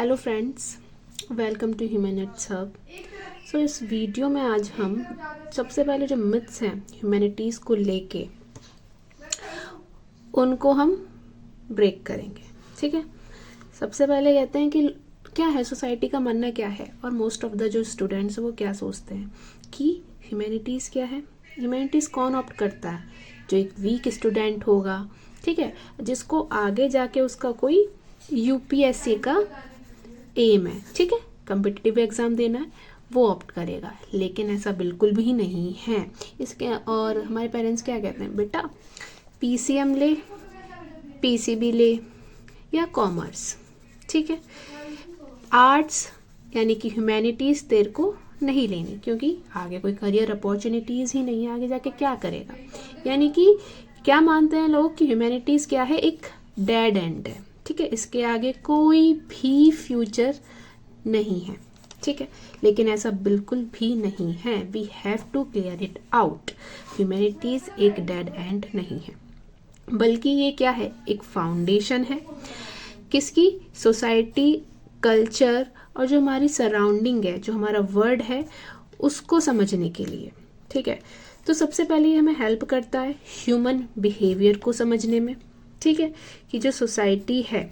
Hello friends, welcome to humanities hub. So इस वीडियो में आज हम सबसे पहले जो मिथ्स हैं ह्यूमैनिटीज़ को लेके उनको हम ब्रेक करेंगे। ठीक है, सबसे पहले कहते हैं कि क्या है सोसाइटी का मानना क्या है, और मोस्ट ऑफ द जो स्टूडेंट्स हैं वो क्या सोचते हैं कि ह्यूमैनिटीज़ क्या है। ह्यूमैनिटीज़ कौन ऑप्ट करता है? जो एक वीक स्टूडेंट होगा, ठीक है, जिसको आगे जाके उसका कोई यूपीएससी का एम है, ठीक है, कम्पिटिटिव एग्ज़ाम देना है, वो ऑप्ट करेगा। लेकिन ऐसा बिल्कुल भी नहीं है इसके। और हमारे पेरेंट्स क्या कहते हैं, बेटा पीसीएम ले, पीसीबी ले या कॉमर्स, ठीक है, आर्ट्स यानी कि ह्यूमैनिटीज़ तेरे को नहीं लेनी, क्योंकि आगे कोई करियर अपॉर्चुनिटीज़ ही नहीं है, आगे जाके क्या करेगा। यानी कि क्या मानते हैं लोग कि ह्यूमैनिटीज़ क्या है, एक डेड एंड है, ठीक है, इसके आगे कोई भी फ्यूचर नहीं है, ठीक है। लेकिन ऐसा बिल्कुल भी नहीं है, we have to clear it out. Humanities एक डेड एंड नहीं है, बल्कि ये क्या है, एक फाउंडेशन है। किसकी? सोसाइटी, कल्चर और जो हमारी सराउंडिंग है, जो हमारा वर्ल्ड है, उसको समझने के लिए, ठीक है। तो सबसे पहले ये हमें हेल्प करता है ह्यूमन बिहेवियर को समझने में, ठीक है, कि जो सोसाइटी है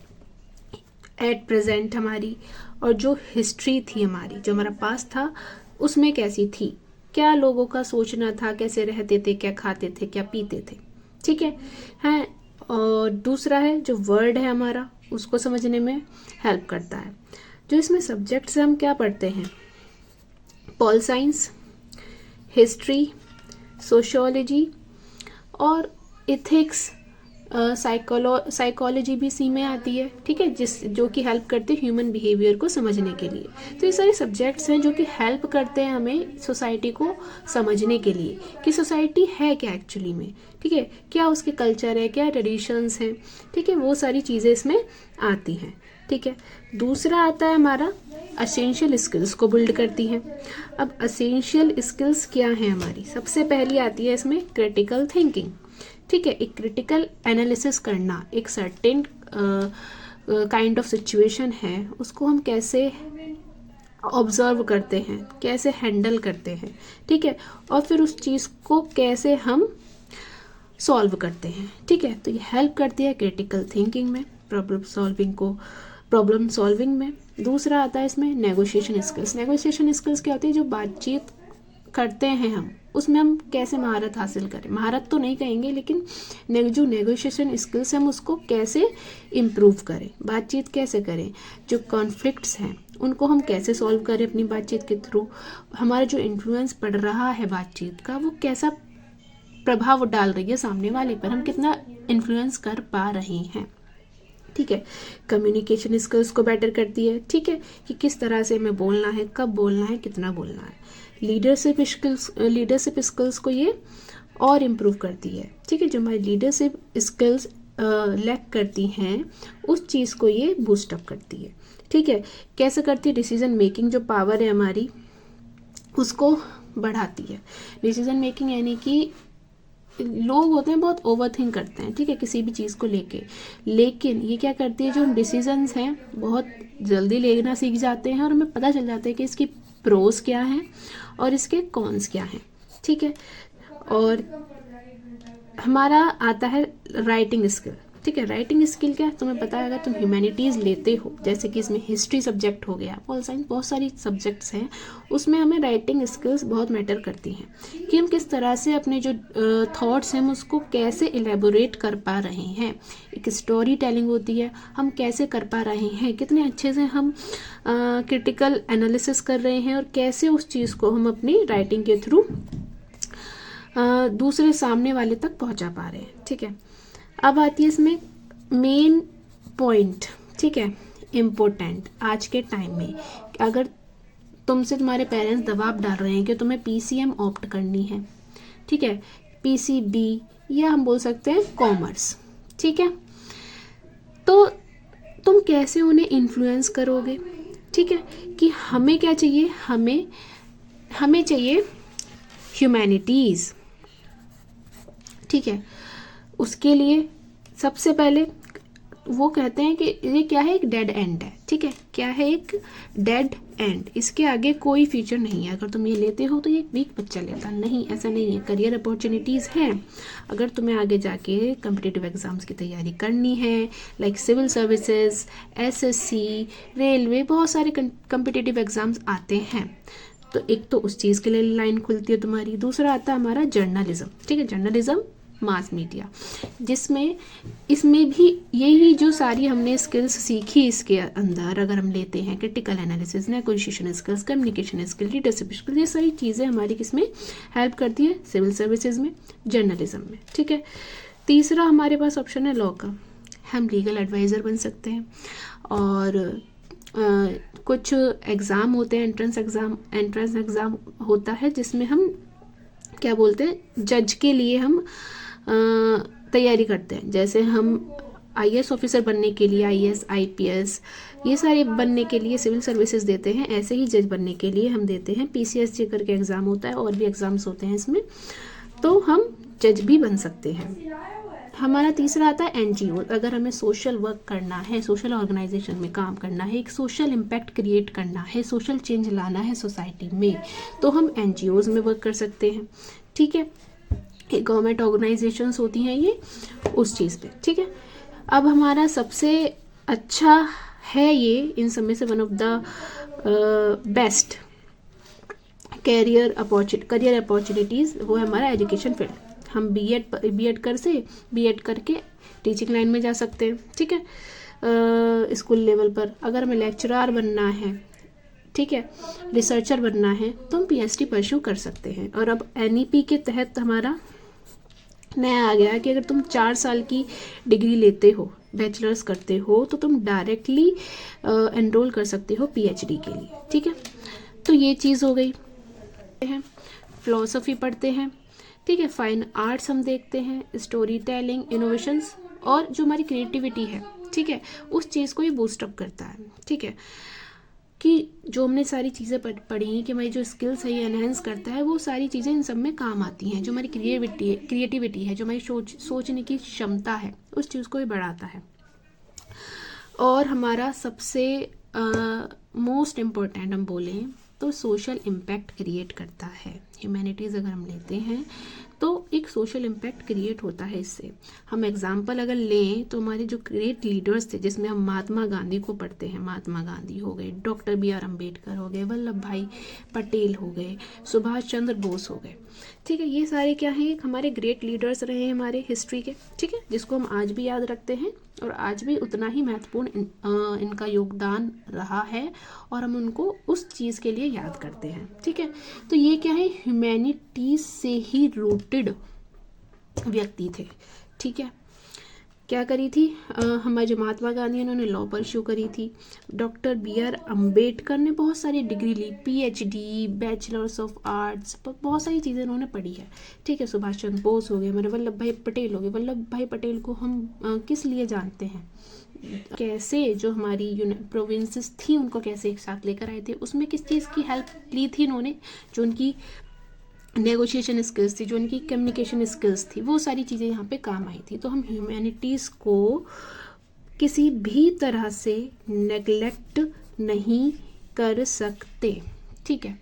एट प्रेजेंट हमारी, और जो हिस्ट्री थी हमारी, जो हमारा पास्ट था, उसमें कैसी थी, क्या लोगों का सोचना था, कैसे रहते थे, क्या खाते थे, क्या पीते थे, ठीक है। हैं, और दूसरा है जो वर्ल्ड है हमारा, उसको समझने में हेल्प करता है। जो इसमें सब्जेक्ट्स हम क्या पढ़ते हैं, पॉल साइंस, हिस्ट्री, सोशियोलॉजी और इथिक्स, साइकोलॉजी भी सी में आती है, ठीक है, जो कि हेल्प करते हैं ह्यूमन बिहेवियर को समझने के लिए। तो ये सारे सब्जेक्ट्स हैं जो कि हेल्प करते हैं हमें सोसाइटी को समझने के लिए कि सोसाइटी है क्या एक्चुअली में, ठीक है, क्या उसके कल्चर है, क्या ट्रेडिशंस हैं, ठीक है, वो सारी चीज़ें इसमें आती हैं, ठीक है। दूसरा आता है हमारा एसेंशियल स्किल्स को बिल्ड करती हैं। अब एसेंशियल स्किल्स क्या हैं हमारी, सबसे पहली आती है इसमें क्रिटिकल थिंकिंग, ठीक है, एक क्रिटिकल एनालिसिस करना, एक सर्टेन काइंड ऑफ सिचुएशन है, उसको हम कैसे ऑब्जर्व करते हैं, कैसे हैंडल करते हैं, ठीक है, और फिर उस चीज़ को कैसे हम सॉल्व करते हैं, ठीक है। तो ये हेल्प करती है क्रिटिकल थिंकिंग में, प्रॉब्लम सॉल्विंग में। दूसरा आता है इसमें नेगोशिएशन स्किल्स। नेगोशिएशन स्किल्स क्या होती है, जो बातचीत करते हैं हम, उसमें हम कैसे महारत हासिल करें, महारत तो नहीं कहेंगे, लेकिन जो नेगोशिएशन स्किल्स हम उसको कैसे इम्प्रूव करें, बातचीत कैसे करें, जो कॉन्फ्लिक्ट्स हैं उनको हम कैसे सॉल्व करें अपनी बातचीत के थ्रू, हमारा जो इन्फ्लुएंस पड़ रहा है बातचीत का, वो कैसा प्रभाव डाल रही है सामने वाले पर, हम कितना इन्फ्लुएंस कर पा रहे हैं, ठीक है। कम्युनिकेशन स्किल्स को बेटर करती है, ठीक है, कि किस तरह से हमें बोलना है, कब बोलना है, कितना बोलना है। लीडरशिप स्किल्स को ये और इम्प्रूव करती है, ठीक है, जो हमारी लीडरशिप स्किल्स लैक करती हैं उस चीज़ को ये बूस्ट अप करती है, ठीक है। कैसे करती है, डिसीजन मेकिंग जो पावर है हमारी उसको बढ़ाती है। डिसीजन मेकिंग यानी कि लोग होते हैं बहुत ओवर थिंक करते हैं, ठीक है, किसी भी चीज़ को लेके, लेकिन ये क्या करती है, जो डिसीजंस हैं बहुत जल्दी लेना सीख जाते हैं और हमें पता चल जाता है कि इसकी प्रोस क्या हैं और इसके कॉन्स क्या हैं, ठीक है। और हमारा आता है राइटिंग स्किल, ठीक है। राइटिंग स्किल क्या है, तुम्हें पता है, अगर तुम ह्यूमैनिटीज़ लेते हो, जैसे कि इसमें हिस्ट्री सब्जेक्ट हो गया, पॉल साइंस, बहुत सारी सब्जेक्ट्स हैं, उसमें हमें राइटिंग स्किल्स बहुत मैटर करती हैं कि हम किस तरह से अपने जो थॉट्स हैं हम उसको कैसे इलेबोरेट कर पा रहे हैं। एक स्टोरी टेलिंग होती है, हम कैसे कर पा रहे हैं, कितने अच्छे से हम क्रिटिकल एनालिसिस कर रहे हैं, और कैसे उस चीज़ को हम अपनी राइटिंग के थ्रू दूसरे सामने वाले तक पहुंचा पा रहे हैं, ठीक है। अब आती है इसमें मेन पॉइंट, ठीक है, इम्पोर्टेंट आज के टाइम में, अगर तुमसे तुम्हारे पेरेंट्स दबाव डाल रहे हैं कि तुम्हें पीसीएम ऑप्ट करनी है, ठीक है, पीसीबी या हम बोल सकते हैं कॉमर्स, ठीक है, तो तुम कैसे उन्हें इन्फ्लुएंस करोगे, ठीक है, कि हमें क्या चाहिए, हमें चाहिए ह्यूमैनिटीज़, ठीक है। उसके लिए सबसे पहले वो कहते हैं कि ये क्या है, एक डेड एंड है, ठीक है, क्या है, एक डेड एंड, इसके आगे कोई फ्यूचर नहीं है। अगर तुम ये लेते हो तो ये वीक बच्चा लेता, नहीं, ऐसा नहीं है, करियर अपॉर्चुनिटीज़ हैं। अगर तुम्हें आगे जाके कम्पिटिटिव एग्जाम्स की तैयारी करनी है, like civil services, SSC, railway, बहुत सारे कम्पिटिटिव एग्जाम्स आते हैं, तो एक तो उस चीज़ के लिए लाइन खुलती है तुम्हारी। दूसरा आता है हमारा जर्नलिज्म, ठीक है, जर्नलिज्म, मास मीडिया, जिसमें इसमें भी यही जो सारी हमने स्किल्स सीखी इसके अंदर, अगर हम लेते हैं critical analysis, negotiation skills, communication skill, leadership skill, ये सारी चीज़ें हमारी किसमें हेल्प करती है, सिविल सर्विसेज में, जर्नलिज्म में, ठीक है। तीसरा हमारे पास ऑप्शन है लॉ का, हम लीगल एडवाइज़र बन सकते हैं। और कुछ एग्ज़ाम होते हैं, एंट्रेंस एग्ज़ाम होता है जिसमें हम क्या बोलते हैं, जज के लिए हम तैयारी करते हैं। जैसे हम आईएएस ऑफिसर बनने के लिए, आईएएस, आईपीएस, ये सारे बनने के लिए सिविल सर्विसेज देते हैं, ऐसे ही जज बनने के लिए हम देते हैं पीसीएसजे करके एग्ज़ाम होता है, और भी एग्ज़ाम्स होते हैं इसमें, तो हम जज भी बन सकते हैं। हमारा तीसरा आता है एनजीओ। अगर हमें सोशल वर्क करना है, सोशल ऑर्गेनाइजेशन में काम करना है, एक सोशल इम्पैक्ट क्रिएट करना है, सोशल चेंज लाना है सोसाइटी में, तो हम एनजीओज में वर्क कर सकते हैं, ठीक है। एक गवर्नमेंट ऑर्गेनाइजेशंस होती हैं ये, उस चीज़ पे, ठीक है। अब हमारा सबसे अच्छा है ये, इन सब में से one of the best career opportunities, वो है हमारा एजुकेशन फील्ड। हम बीएड करके टीचिंग लाइन में जा सकते हैं, ठीक है, स्कूल लेवल पर। अगर हमें लेक्चरर बनना है, ठीक है, रिसर्चर बनना है, तो हम पीएचडी परस्यू कर सकते हैं। और अब एनईपी के तहत हमारा नया आ गया है कि अगर तुम 4 साल की डिग्री लेते हो, बैचलर्स करते हो, तो तुम डायरेक्टली एनरोल कर सकते हो पीएचडी के लिए, ठीक है। तो ये चीज़ हो गई है। फिलॉसफी पढ़ते हैं, ठीक है, फाइन आर्ट्स हम देखते हैं, स्टोरी टेलिंग, इनोवेशंस, और जो हमारी क्रिएटिविटी है, ठीक है, उस चीज़ को ये बूस्टअप करता है, ठीक है, कि जो हमने सारी चीज़ें पढ़ी कि हमारी जो स्किल्स है ये एनहेंस करता है, वो सारी चीज़ें इन सब में काम आती हैं। जो हमारी क्रिएटिविटी है, जो हमारी सोचने की क्षमता है, उस चीज़ को ये बढ़ाता है। और हमारा सबसे मोस्ट इम्पोर्टेंट हम बोलें तो सोशल इम्पैक्ट क्रिएट करता है। ह्यूमैनिटीज़ अगर हम लेते हैं तो एक सोशल इम्पैक्ट क्रिएट होता है इससे। हम एग्जाम्पल अगर लें तो हमारे जो ग्रेट लीडर्स थे, जिसमें हम महात्मा गांधी को पढ़ते हैं, महात्मा गांधी हो गए, डॉक्टर BR अम्बेडकर हो गए, वल्लभ भाई पटेल हो गए, सुभाष चंद्र बोस हो गए, ठीक है, ये सारे क्या हैं, हमारे ग्रेट लीडर्स रहे हैं हमारे हिस्ट्री के, ठीक है, जिसको हम आज भी याद रखते हैं, और आज भी उतना ही महत्वपूर्ण इनका योगदान रहा है, और हम उनको उस चीज़ के लिए याद करते हैं, ठीक है। तो ये क्या है, ह्यूमैनिटीज से ही रूटेड व्यक्ति थे, ठीक है। क्या करी थी हमारे जो महात्मा गांधी, उन्होंने लॉ परस्यू करी थी। डॉक्टर BR अम्बेडकर ने बहुत सारी डिग्री ली, PhD, बैचलर्स ऑफ आर्ट्स, बहुत सारी चीज़ें उन्होंने पढ़ी है, ठीक है। सुभाष चंद्र बोस हो गए, हमारे वल्लभ भाई पटेल हो गए। वल्लभ भाई पटेल को हम किस लिए जानते हैं, कैसे जो हमारी प्रोविंसेस थी उनको कैसे एक साथ लेकर आए थे, उसमें किस चीज़ की हेल्प ली थी इन्होंने, जो उनकी नेगोशिएशन स्किल्स थी, जो उनकी कम्युनिकेशन स्किल्स थी, वो सारी चीज़ें यहाँ पे काम आई थी। तो हम ह्यूमैनिटीज़ को किसी भी तरह से नेगलेक्ट नहीं कर सकते, ठीक है,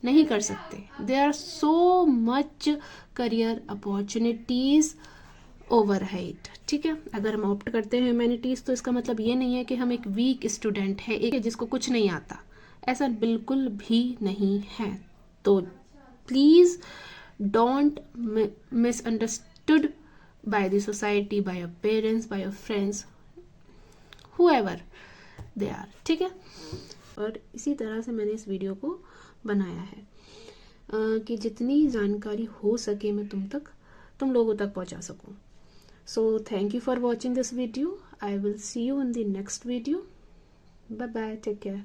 नहीं कर सकते। There are so much career opportunities overhead, ठीक है। अगर हम ऑप्ट करते हैं ह्यूमैनिटीज़ तो इसका मतलब ये नहीं है कि हम एक वीक स्टूडेंट है, एक जिसको कुछ नहीं आता, ऐसा बिल्कुल भी नहीं है। तो please don't misunderstood by the society, by your parents, by your friends, whoever they are, ठीक है। और इसी तरह से मैंने इस वीडियो को बनाया है कि जितनी जानकारी हो सके मैं तुम लोगों तक पहुंचा सकूं। So thank you for watching this video. I will see you in the next video. Bye bye, take care.